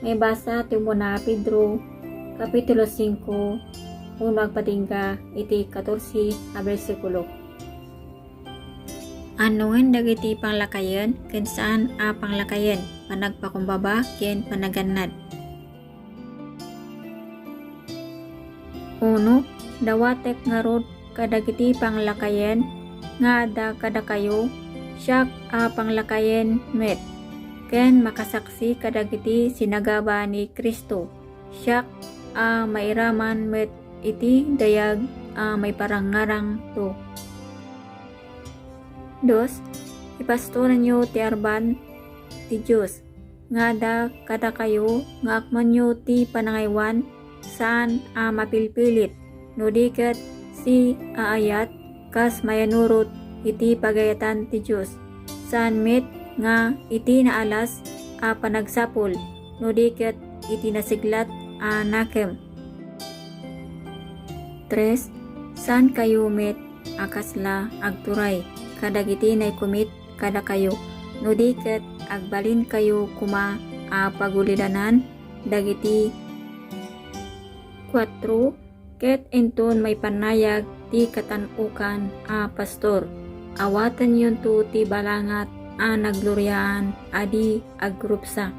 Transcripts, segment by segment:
may basa ti muna Pedro Kapitulo 5 uno agpatingga iti 14 a bersikulo. Anuin dagiti panglakayen ken saan a panglakayen panagpakumbaba ken panagannad. Uno, dawatek ngarod kadagiti panglakayen nga ada kada kayo siyak a panglakayen met ken makasaksi kadagiti sinagaba ni Kristo siyak a mairaman met iti dayag a may parangarang to. Dos, ipastoran nyo ti arban ti Diyos nga da kada kayo nga akman nyo ti panangaywan saan a mapilpilit no diket si aayat kas mayanurot iti pagayatan ti Diyos saan met nga iti naalas a panagsapol no diket iti nasiglat a nakem. 3. Saan kayo met akasla agturay kadagiti nay kumit kada kayo no diket agbalin kayo kuma a pagulidanan dagiti 4. Ket enton may panayag ti katanukan a pastor awatan yun to ti balangat a nagloryaan adi agrupsa.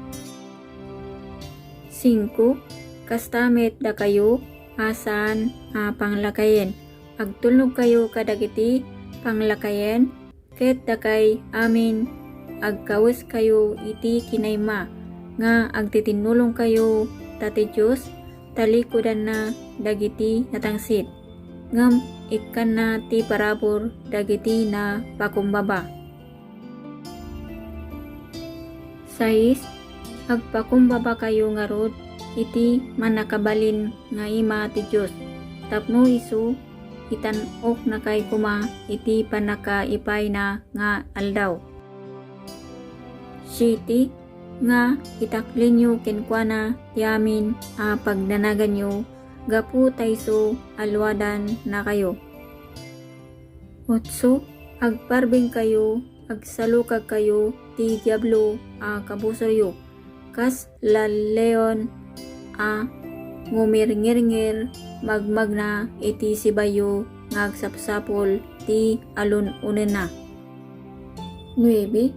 5. Kastamet da kayo asan a panglakayen agtulnog kayo kadagiti panglakayen ket dakay amin agkawes kayo iti kinayma nga agtitinulong kayo tati Diyos talikudan na dagiti natangsit ngem ikkan na ti parabor dagiti na pakumbaba. 6. Agpakumbaba kayo ngarod iti manakabalin nga ima ti Diyos tapno isu itanok na kay kuma iti panakaipay na nga aldaw. 7. Nga itaklin nyo kenkwana ti amin a pagdanagan nyo gapu tayso alwadan na kayo. 8. Agparbing kayo agsalukag kayo ti diablo a kabusoyo kas laleon a ngumirngirngir magmagna iti sibayo nga agsapsapol ti alun unena. 9.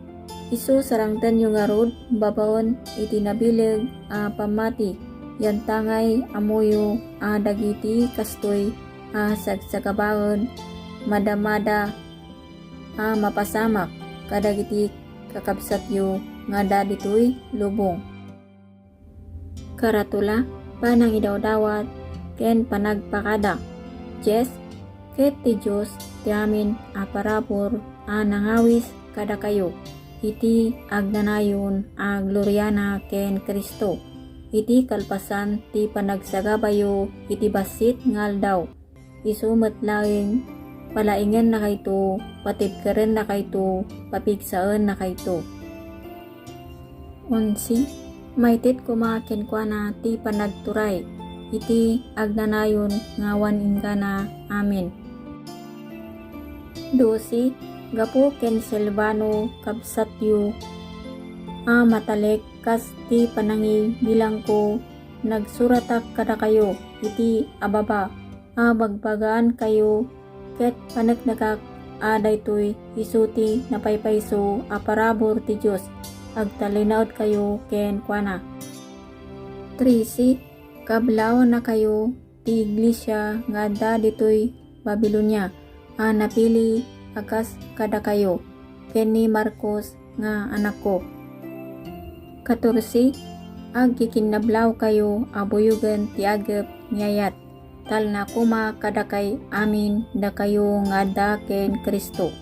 Isu sarangtan yung ngarod babaon iti nabileg a pamati yan tangay amuyo a dagiti kastoy a sagsagabaon madamada a mapasamak kadagiti kakabsatyo nga daditoy lubong. Karatula panang idawdawat ken panagpakada. 10. Ket ti Diyos ti amin a parabor a nangawis kada kayo iti agnanayon a gloryana ken Kristo iti kalpasan ti panagsagabayo iti basit nga aldaw isumet laeng palaingen na kayto patibkaren na kayto papigsaan na kayto. 11. Maitit kuma kenkwana ti panagturay iti agnanayon ngawan ingkana amin. 12. Gapu ken Silvano kabsatyo a matalek kas ti panangi bilang ko nagsuratak kada kayo iti ababa a bagbagaan kayo ket panagnakak a daytoy isuti napaypayso a parabor ti Diyos agtalinaod kayo ken kuana. 13. Kablaw na kayo ti iglesia nga da ditoy Babilonia a napili akas kada kayo ken ni Marcos nga anak ko. 14. Agkikinablaw kayo abuyugan ti agep ngayat tal na kuma kada kay amin da kayo nga da ken Kristo.